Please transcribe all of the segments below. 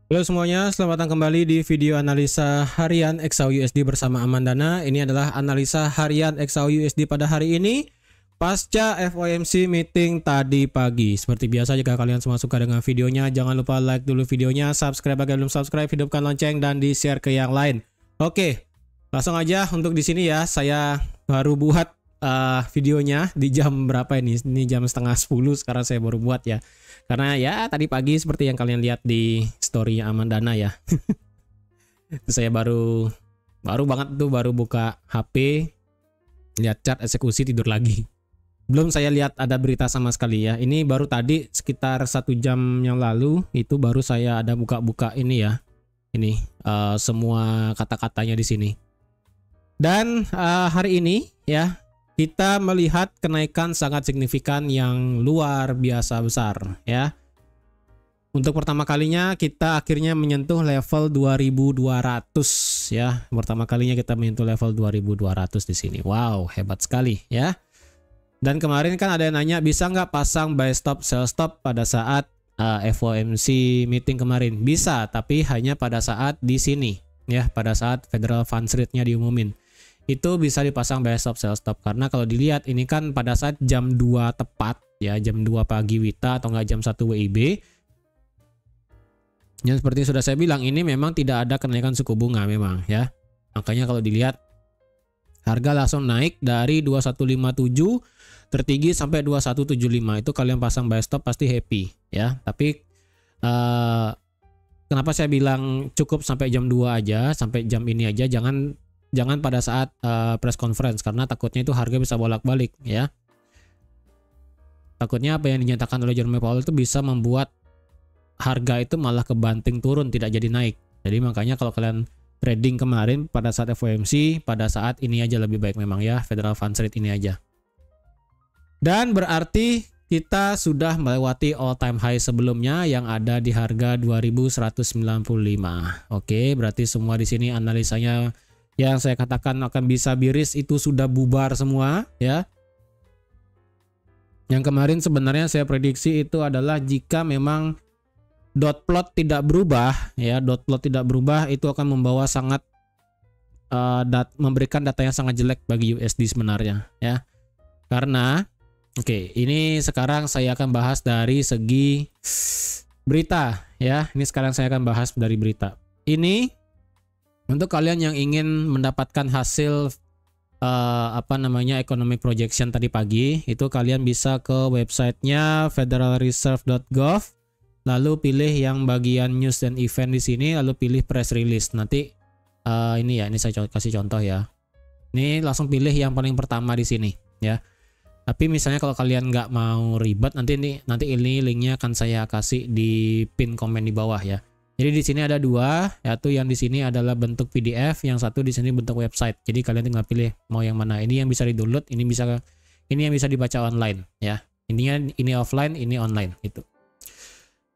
Halo semuanya, selamat datang kembali di video analisa harian XAU USD bersama Amandana. Ini adalah analisa harian XAU USD pada hari ini pasca FOMC meeting tadi pagi. Seperti biasa, jika kalian semua suka dengan videonya, jangan lupa like dulu videonya, subscribe bagi belum subscribe, hidupkan lonceng dan di share ke yang lain. Oke, langsung aja untuk di sini ya. Saya baru buat videonya di jam berapa ini? Ini jam setengah 10 sekarang saya baru buat ya. Karena ya tadi pagi seperti yang kalian lihat di story-nya Amandana ya. Saya baru banget tuh baru buka HP, lihat chart eksekusi, tidur lagi. Belum saya lihat ada berita sama sekali ya. Ini baru tadi sekitar 1 jam yang lalu itu baru saya ada buka-buka ini ya. Ini semua kata-katanya di sini. Dan hari ini ya kita melihat kenaikan sangat signifikan yang luar biasa besar ya. Untuk pertama kalinya kita akhirnya menyentuh level 2200 ya. Pertama kalinya kita menyentuh level 2200 di sini. Wow, hebat sekali ya. Dan kemarin kan ada yang nanya bisa nggak pasang buy stop sell stop pada saat FOMC meeting kemarin. Bisa, tapi hanya pada saat di sini ya, pada saat Federal Funds Rate-nya diumumin. Itu bisa dipasang buy stop sell stop karena kalau dilihat ini kan pada saat jam 2 tepat ya, jam 2 pagi WITA atau enggak jam 1 WIB. Yang seperti sudah saya bilang, ini memang tidak ada kenaikan suku bunga memang ya. Makanya kalau dilihat harga langsung naik dari 2157 tertinggi sampai 2175. Itu kalian pasang buy stop pasti happy ya. Tapi kenapa saya bilang cukup sampai jam 2 aja, sampai jam ini aja, jangan pada saat press conference karena takutnya itu harga bisa bolak-balik ya. Takutnya apa yang dinyatakan oleh Jerome Powell itu bisa membuat harga itu malah kebanting turun, tidak jadi naik. Jadi makanya kalau kalian trading kemarin pada saat FOMC, pada saat ini aja lebih baik memang ya, Federal Funds Rate ini aja. Dan berarti kita sudah melewati all time high sebelumnya yang ada di harga 2195. Oke, berarti semua di sini analisanya yang saya katakan akan bisa biris itu sudah bubar semua ya. Yang kemarin sebenarnya saya prediksi itu adalah jika memang dot plot tidak berubah ya, dot plot tidak berubah itu akan membawa sangat memberikan data yang sangat jelek bagi USD sebenarnya ya. Karena oke, ini sekarang saya akan bahas dari segi berita ya. Ini sekarang saya akan bahas dari berita. Ini untuk kalian yang ingin mendapatkan hasil economic projection tadi pagi, itu kalian bisa ke websitenya federalreserve.gov, lalu pilih yang bagian news dan event di sini, lalu pilih press release. Nanti ini ya, ini saya kasih contoh ya. Ini langsung pilih yang paling pertama di sini ya. Tapi misalnya kalau kalian nggak mau ribet, nanti ini linknya akan saya kasih di pin komen di bawah ya. Jadi di sini ada dua, yaitu yang di sini adalah bentuk PDF, yang satu di sini bentuk website. Jadi kalian tinggal pilih mau yang mana. Ini yang bisa di-download, ini yang bisa dibaca online ya. Ini offline, ini online gitu.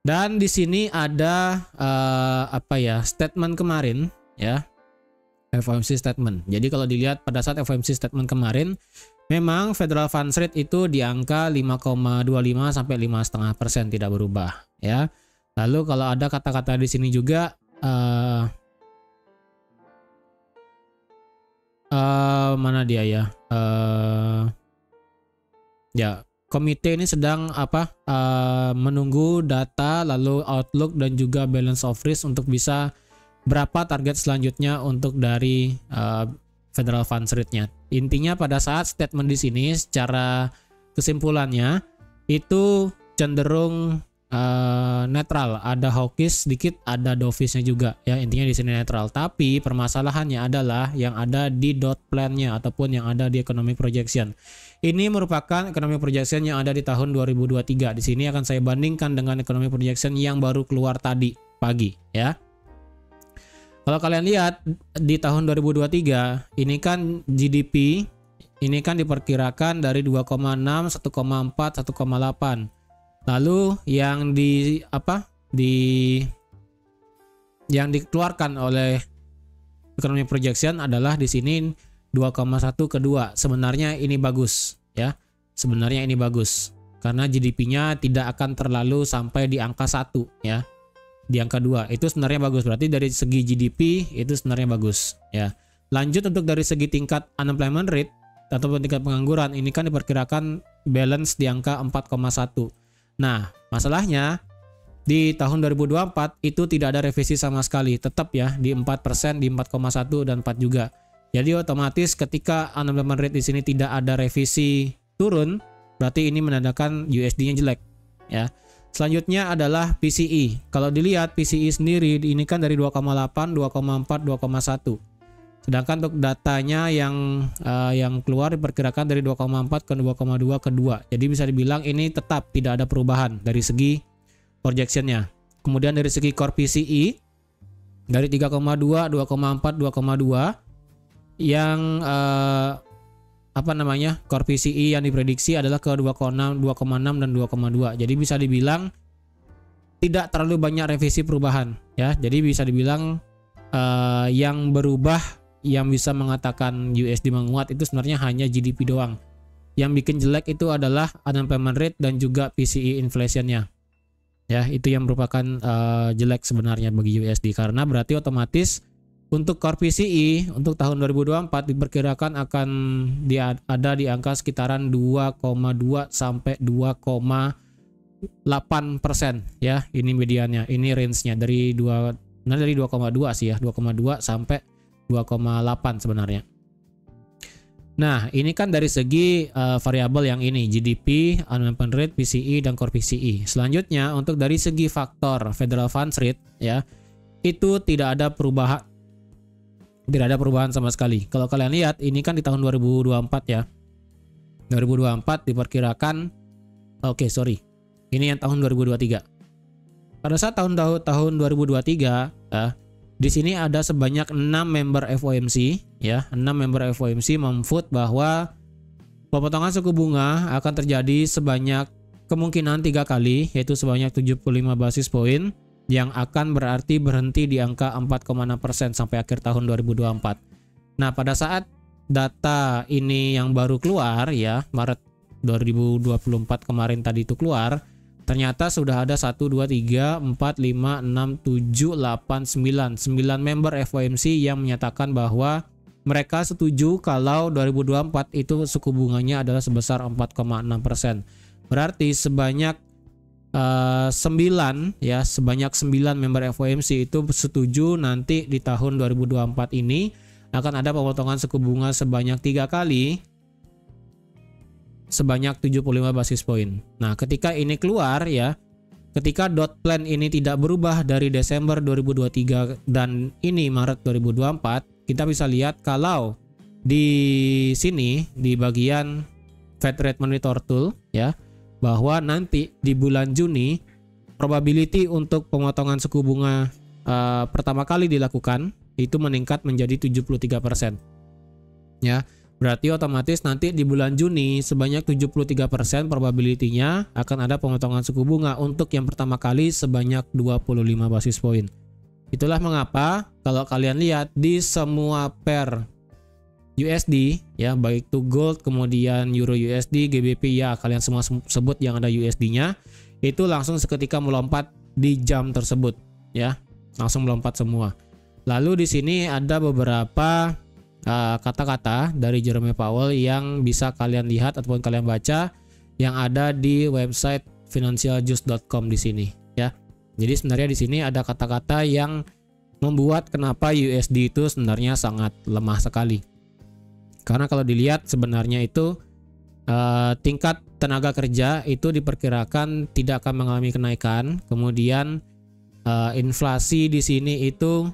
Dan di sini ada statement kemarin ya. FOMC statement. Jadi kalau dilihat pada saat FOMC statement kemarin, memang Federal Funds Rate itu di angka 5,25 sampai 5,5% tidak berubah ya. Lalu kalau ada kata-kata di sini juga mana dia ya? Ya, komite ini sedang menunggu data lalu outlook dan juga balance of risk untuk bisa berapa target selanjutnya untuk dari Federal Funds Rate-nya. Intinya pada saat statement di sini secara kesimpulannya itu cenderung netral, ada hawkish sedikit, ada dovish-nya juga ya. Intinya di sini netral. Tapi permasalahannya adalah yang ada di dot plan-nya ataupun yang ada di economic projection. Ini merupakan economic projection yang ada di tahun 2023. Di sini akan saya bandingkan dengan economic projection yang baru keluar tadi pagi ya. Kalau kalian lihat di tahun 2023 ini kan GDP ini kan diperkirakan dari 2,6, 1,4, 1,8. Lalu yang yang dikeluarkan oleh economic projection adalah di sini 2,1 ke 2. Sebenarnya ini bagus ya. Sebenarnya ini bagus karena GDP-nya tidak akan terlalu sampai di angka 1 ya. di angka 2. Itu sebenarnya bagus. Berarti dari segi GDP itu sebenarnya bagus ya. Lanjut untuk dari segi tingkat unemployment rate ataupun tingkat pengangguran, ini kan diperkirakan balance di angka 4,1. Nah, masalahnya di tahun 2024 itu tidak ada revisi sama sekali, tetap ya di 4%, di 4,1 dan 4 juga. Jadi otomatis ketika unemployment rate di sini tidak ada revisi turun, berarti ini menandakan USD-nya jelek ya. Selanjutnya adalah PCE. Kalau dilihat PCE sendiri ini kan dari 2,8, 2,4, 2,1. Sedangkan untuk datanya yang keluar diperkirakan dari 2,4 ke 2,2 ke 2. Jadi bisa dibilang ini tetap tidak ada perubahan dari segi projectionnya. Kemudian dari segi core PCE dari 3,2, 2,4, 2,2 yang core PCE yang diprediksi adalah ke 2,6, 2,6 dan 2,2. Jadi bisa dibilang tidak terlalu banyak revisi perubahan ya. Jadi bisa dibilang yang berubah, yang bisa mengatakan USD menguat itu sebenarnya hanya GDP doang. Yang bikin jelek itu adalah unemployment rate dan juga PCE inflationnya. Ya, itu yang merupakan jelek sebenarnya bagi USD, karena berarti otomatis untuk core PCE untuk tahun 2024 diperkirakan akan ada di angka sekitaran 2,2 sampai 2,8% ya. Ini mediannya, ini range-nya dari 2,2 sih ya, 2,2 sampai 2,8 sebenarnya. Nah, ini kan dari segi variabel yang ini, GDP, unemployment rate, PCE dan core PCE. Selanjutnya untuk dari segi faktor federal funds rate ya, itu tidak ada perubahan sama sekali. Kalau kalian lihat ini kan di tahun 2024 ya. 2024 diperkirakan ini yang tahun 2023. Pada saat tahun 2023 ya, di sini ada sebanyak 6 member FOMC ya, 6 member FOMC memvote bahwa pemotongan suku bunga akan terjadi sebanyak kemungkinan 3 kali, yaitu sebanyak 75 basis poin yang akan berarti berhenti di angka 4,6% sampai akhir tahun 2024. Nah, pada saat data ini yang baru keluar ya, Maret 2024 kemarin tadi itu keluar, ternyata sudah ada 1, 2, 3, 4, 5, 6, 7, 8, 9 member FOMC yang menyatakan bahwa mereka setuju kalau 2024 itu suku bunganya adalah sebesar 4,6%. Berarti sebanyak 9 member FOMC itu setuju nanti di tahun 2024 ini akan ada pemotongan suku bunga sebanyak 3 kali sebanyak 75 basis poin. Nah, ketika ini keluar ya, ketika dot plan ini tidak berubah dari Desember 2023 dan ini Maret 2024, kita bisa lihat kalau di sini di bagian Fed Rate Monitor Tool ya, bahwa nanti di bulan Juni probability untuk pemotongan suku bunga pertama kali dilakukan itu meningkat menjadi 73%. Ya. Berarti otomatis nanti di bulan Juni sebanyak 73% probability-nya akan ada pemotongan suku bunga untuk yang pertama kali sebanyak 25 basis poin. Itulah mengapa kalau kalian lihat di semua pair USD ya, baik itu gold, kemudian euro USD, GBP ya, kalian semua sebut yang ada USD-nya, itu langsung seketika melompat di jam tersebut ya. Langsung melompat semua. Lalu di sini ada beberapa kata-kata dari Jerome Powell yang bisa kalian lihat ataupun kalian baca yang ada di website financialjuice.com di sini ya. Jadi sebenarnya di sini ada kata-kata yang membuat kenapa USD itu sebenarnya sangat lemah sekali. Karena kalau dilihat sebenarnya itu tingkat tenaga kerja itu diperkirakan tidak akan mengalami kenaikan. Kemudian inflasi di sini itu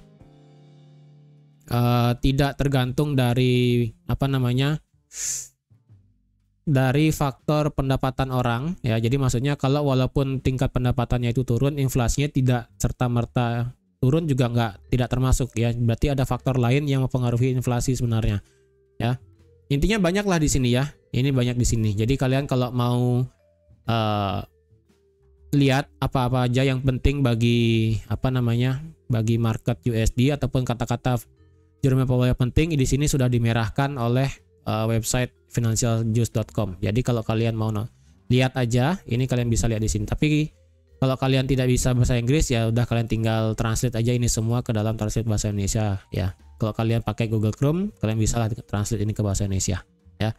tidak tergantung dari dari faktor pendapatan orang ya. Jadi maksudnya kalau walaupun tingkat pendapatannya itu turun, inflasinya tidak serta-merta turun juga tidak termasuk ya. Berarti ada faktor lain yang mempengaruhi inflasi sebenarnya ya. Intinya banyaklah di sini ya. Ini banyak di sini. Jadi kalian kalau mau lihat apa-apa aja yang penting bagi bagi market USD ataupun kata-kata Jerome Powell yang penting di sini sudah dimerahkan oleh website financialjuice.com. Jadi kalau kalian mau lihat aja, ini kalian bisa lihat di sini. Tapi Kalau kalian tidak bisa bahasa Inggris ya udah kalian tinggal translate aja ini semua ke dalam translate bahasa Indonesia ya. Kalau kalian pakai Google Chrome, kalian bisa lah translate ini ke bahasa Indonesia ya.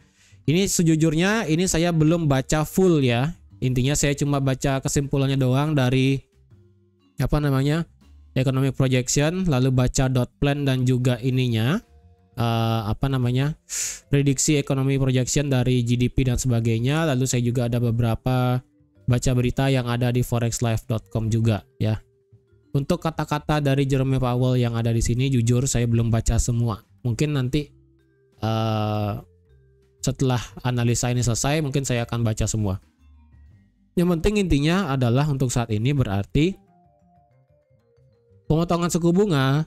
Ini sejujurnya ini saya belum baca full ya. Intinya saya cuma baca kesimpulannya doang dari apa namanya? Economic projection, lalu baca dot plan dan juga ininya apa namanya? Prediksi ekonomi projection dari GDP dan sebagainya. Lalu saya juga ada beberapa baca berita yang ada di forexlife.com juga ya. Untuk kata-kata dari Jerome Powell yang ada di sini jujur saya belum baca semua. Mungkin nanti setelah analisa ini selesai mungkin saya akan baca semua. Yang penting intinya adalah untuk saat ini berarti pemotongan suku bunga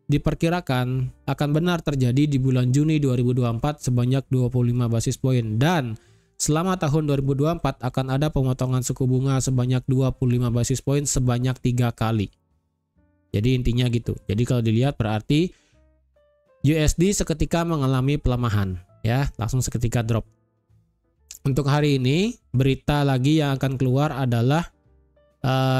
diperkirakan akan benar terjadi di bulan Juni 2024 sebanyak 25 basis poin, dan selama tahun 2024 akan ada pemotongan suku bunga sebanyak 25 basis poin sebanyak 3 kali. Jadi intinya gitu. Jadi kalau dilihat berarti USD seketika mengalami pelemahan ya, langsung seketika drop. Untuk hari ini berita lagi yang akan keluar adalah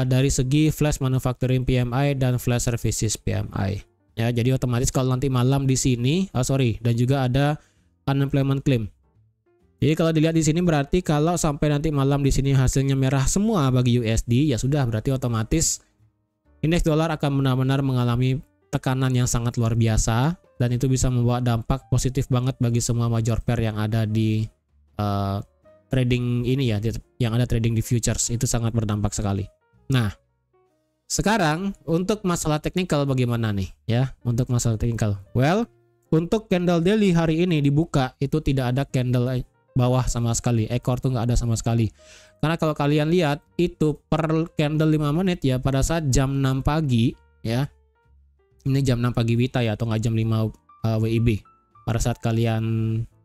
dari segi flash manufacturing PMI dan flash services PMI. Ya, jadi otomatis kalau nanti malam di sini, dan juga ada unemployment claim. Jadi kalau dilihat di sini berarti kalau sampai nanti malam di sini hasilnya merah semua bagi USD, ya sudah berarti otomatis indeks dolar akan benar-benar mengalami tekanan yang sangat luar biasa, dan itu bisa membawa dampak positif banget bagi semua major pair yang ada di trading ini ya, yang ada trading di futures, itu sangat berdampak sekali. Nah, sekarang untuk masalah teknikal bagaimana nih ya? Untuk masalah teknikal, well, untuk candle daily hari ini dibuka itu tidak ada candle bawah sama sekali, ekor tuh nggak ada sama sekali. Karena kalau kalian lihat itu per candle 5 menit ya, pada saat jam 6 pagi ya, ini jam 6 pagi WITA ya, atau nggak jam 5 WIB, pada saat kalian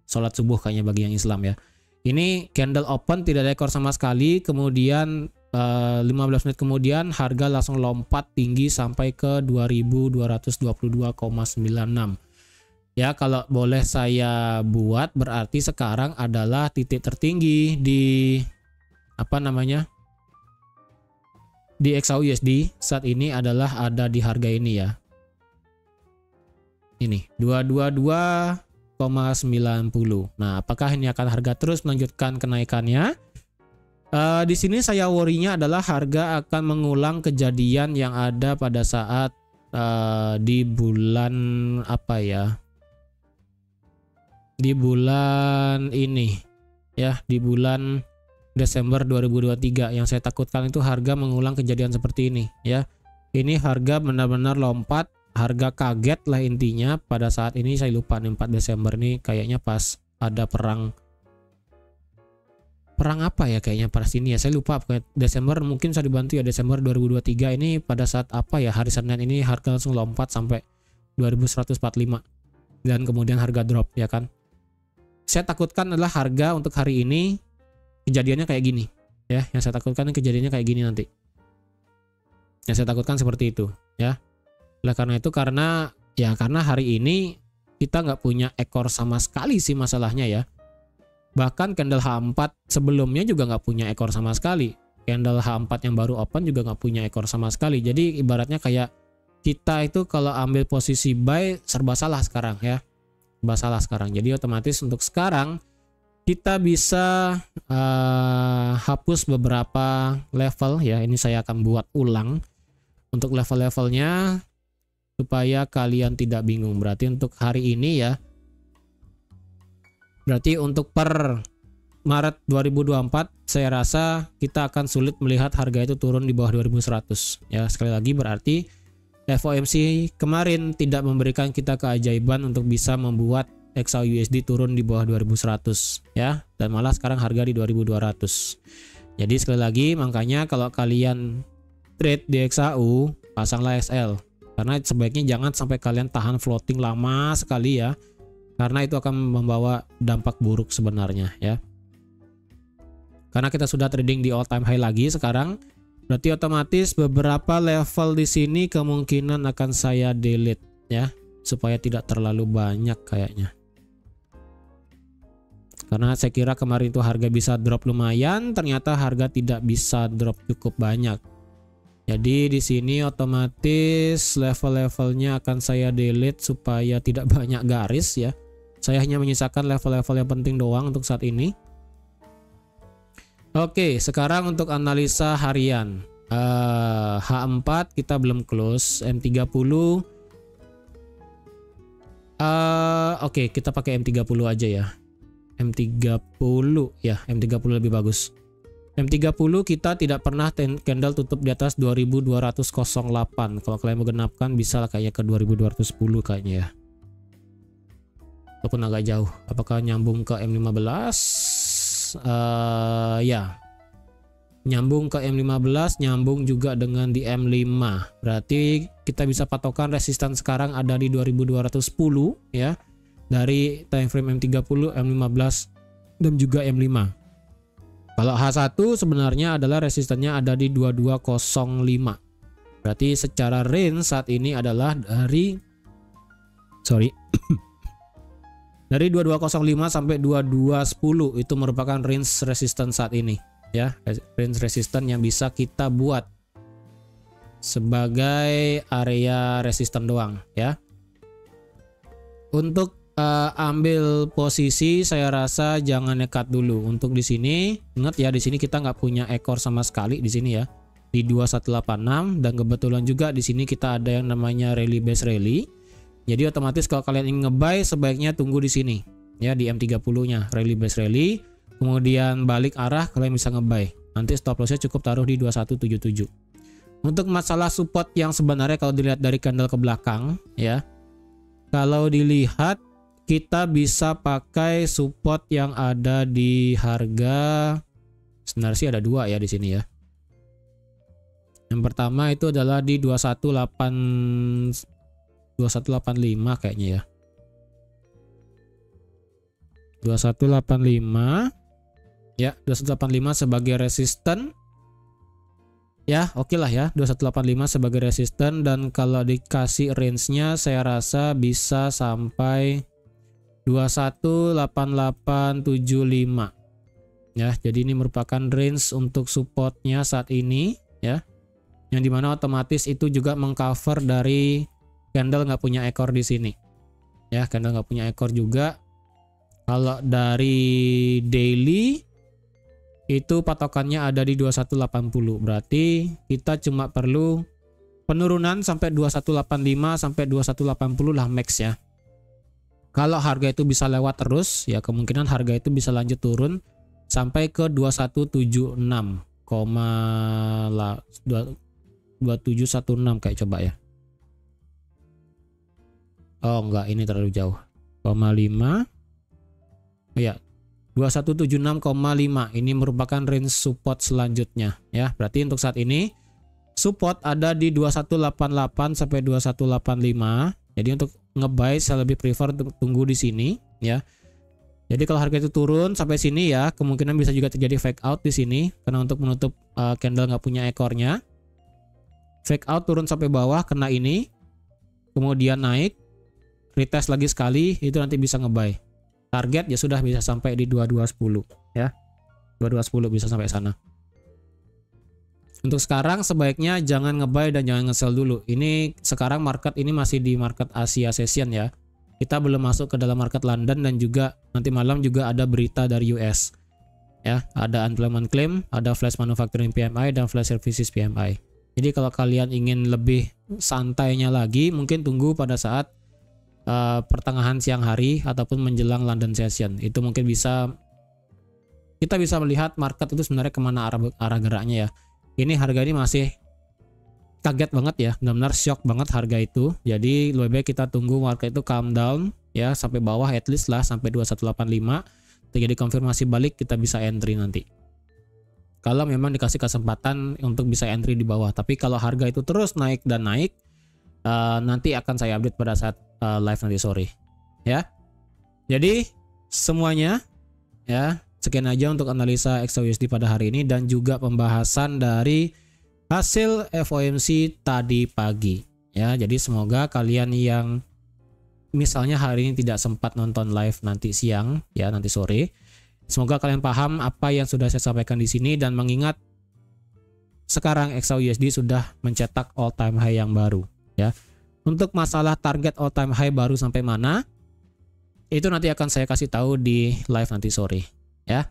sholat subuh kayaknya bagi yang Islam ya. Ini candle open tidak ada ekor sama sekali, kemudian 15 menit kemudian harga langsung lompat tinggi sampai ke 2222,96. Ya, kalau boleh saya buat berarti sekarang adalah titik tertinggi di apa namanya? Di XAUUSD saat ini adalah ada di harga ini ya. Ini 222,90. Nah, apakah ini akan harga terus melanjutkan kenaikannya? Di sini saya worry-nya adalah harga akan mengulang kejadian yang ada pada saat di bulan apa ya? Di bulan ini ya, di bulan Desember 2023 yang saya takutkan itu harga mengulang kejadian seperti ini ya. Ini harga benar-benar lompat, harga kaget lah intinya pada saat ini. Saya lupa nih 4 Desember nih kayaknya pas ada perang apa ya, kayaknya pas ini ya, saya lupa. Desember mungkin saya dibantu ya, Desember 2023 ini pada saat apa ya, hari Senin ini harga langsung lompat sampai 2145 dan kemudian harga drop ya kan. Saya takutkan adalah harga untuk hari ini kejadiannya kayak gini ya, yang saya takutkan kejadiannya kayak gini nanti, yang saya takutkan seperti itu ya. Oleh karena itu, karena hari ini kita nggak punya ekor sama sekali sih masalahnya ya. Bahkan candle H4 sebelumnya juga nggak punya ekor sama sekali, candle H4 yang baru open juga nggak punya ekor sama sekali. Jadi ibaratnya kayak kita itu kalau ambil posisi buy serba salah sekarang ya, serba salah sekarang. Jadi otomatis untuk sekarang kita bisa hapus beberapa level ya. Ini saya akan buat ulang untuk level-levelnya supaya kalian tidak bingung. Berarti untuk hari ini ya, berarti untuk per Maret 2024 saya rasa kita akan sulit melihat harga itu turun di bawah 2100 ya. Sekali lagi berarti FOMC kemarin tidak memberikan kita keajaiban untuk bisa membuat XAUUSD turun di bawah 2100 ya, dan malah sekarang harga di 2200. Jadi sekali lagi makanya kalau kalian trade di XAU pasanglah SL, karena sebaiknya jangan sampai kalian tahan floating lama sekali ya, karena itu akan membawa dampak buruk sebenarnya ya. Karena kita sudah trading di all time high lagi sekarang, berarti otomatis beberapa level di sini kemungkinan akan saya delete ya, supaya tidak terlalu banyak kayaknya. Karena saya kira kemarin itu harga bisa drop lumayan, ternyata harga tidak bisa drop cukup banyak. Jadi di sini otomatis level-levelnya akan saya delete supaya tidak banyak garis ya. Saya hanya menyisakan level-level yang penting doang untuk saat ini. Oke, sekarang untuk analisa harian. H4 kita belum close, M30. Oke, kita pakai M30 aja ya. M30 ya, M30 lebih bagus. M30 kita tidak pernah candle tutup di atas 2208. Kalau kalian menggenapkan bisa lah kayaknya ke 2210 kayaknya ya. Ataupun agak jauh. Apakah nyambung ke M15? Ya. Nyambung ke M15, nyambung juga dengan di M5. Berarti kita bisa patokan resisten sekarang ada di 2210 ya. Dari time frame M30, M15 dan juga M5. Kalau H1 sebenarnya adalah resistennya ada di 2205. Berarti secara range saat ini adalah dari dari 2205 sampai 2210 itu merupakan range resisten saat ini ya, range resisten yang bisa kita buat sebagai area resisten doang ya. Untuk ambil posisi saya rasa jangan nekat dulu. Untuk di sini ingat ya, di sini kita nggak punya ekor sama sekali di sini ya, di 2186, dan kebetulan juga di sini kita ada yang namanya rally base rally. Jadi otomatis kalau kalian ingin ngebuy sebaiknya tunggu di sini ya, di M30-nya rally base rally, kemudian balik arah kalian bisa ngebuy. Nanti stop lossnya cukup taruh di 2177. Untuk masalah support yang sebenarnya kalau dilihat dari candle ke belakang ya, kalau dilihat kita bisa pakai support yang ada di harga, sebenarnya sih ada dua ya di sini ya. Yang pertama itu adalah di 2185 kayaknya ya. 2185 ya, 2185 sebagai resisten. Ya, oke lah ya, 2185 sebagai resisten, dan kalau dikasih range-nya saya rasa bisa sampai 218875. Ya, jadi ini merupakan range untuk supportnya saat ini ya. Yang dimana otomatis itu juga mengcover dari candle nggak punya ekor di sini. Ya, candle nggak punya ekor juga. Kalau dari daily itu patokannya ada di 2180. Berarti kita cuma perlu penurunan sampai 2185 sampai 2180 lah max ya. Kalau harga itu bisa lewat terus ya, kemungkinan harga itu bisa lanjut turun sampai ke 2176,2716 kayak coba ya. Oh enggak, ini terlalu jauh. 0,5. Ya, 2176,5 ini merupakan range support selanjutnya ya. Berarti untuk saat ini support ada di 2188 sampai 2185. Jadi untuk ngebuy saya lebih prefer untuk tunggu di sini ya. Jadi kalau harga itu turun sampai sini ya, kemungkinan bisa juga terjadi fake out di sini karena untuk menutup candle nggak punya ekornya. Fake out turun sampai bawah kena ini, kemudian naik, retest lagi sekali, itu nanti bisa ngebuy. Target ya sudah bisa sampai di 2210 ya. 2210 bisa sampai sana. Untuk sekarang sebaiknya jangan ngebuy dan jangan nge-sell dulu. Ini sekarang market ini masih di market Asia session ya. Kita belum masuk ke dalam market London, dan juga nanti malam juga ada berita dari US. Ya, ada unemployment claim, ada flash manufacturing PMI dan flash services PMI. Jadi kalau kalian ingin lebih santainya lagi, mungkin tunggu pada saat pertengahan siang hari ataupun menjelang London session. Itu mungkin bisa kita bisa melihat market itu sebenarnya kemana arah geraknya ya. Ini harga ini masih kaget banget ya, benar-benar shock banget harga itu. Jadi lebih baik kita tunggu market itu calm down ya, sampai bawah at least lah, sampai 2185. Terjadi konfirmasi balik, kita bisa entry nanti. Kalau memang dikasih kesempatan untuk bisa entry di bawah. Tapi kalau harga itu terus naik dan naik, nanti akan saya update pada saat live nanti sore ya. Jadi semuanya ya, sekian aja untuk analisa XAUUSD pada hari ini dan juga pembahasan dari hasil FOMC tadi pagi ya. Jadi semoga kalian yang misalnya hari ini tidak sempat nonton live nanti siang ya, nanti sore, Semoga kalian paham apa yang sudah saya sampaikan di sini dan mengingat sekarang XAUUSD sudah mencetak all time high yang baru ya. Untuk masalah target all time high baru sampai mana, itu nanti akan saya kasih tahu di live nanti sore ya.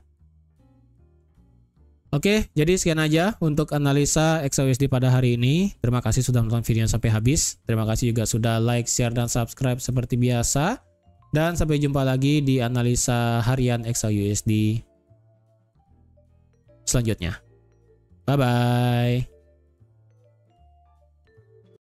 Oke, jadi sekian aja untuk analisa XAUUSD pada hari ini. Terima kasih sudah menonton videonya sampai habis. Terima kasih juga sudah like, share, dan subscribe seperti biasa. Dan sampai jumpa lagi di analisa harian XAUUSD selanjutnya. Bye-bye.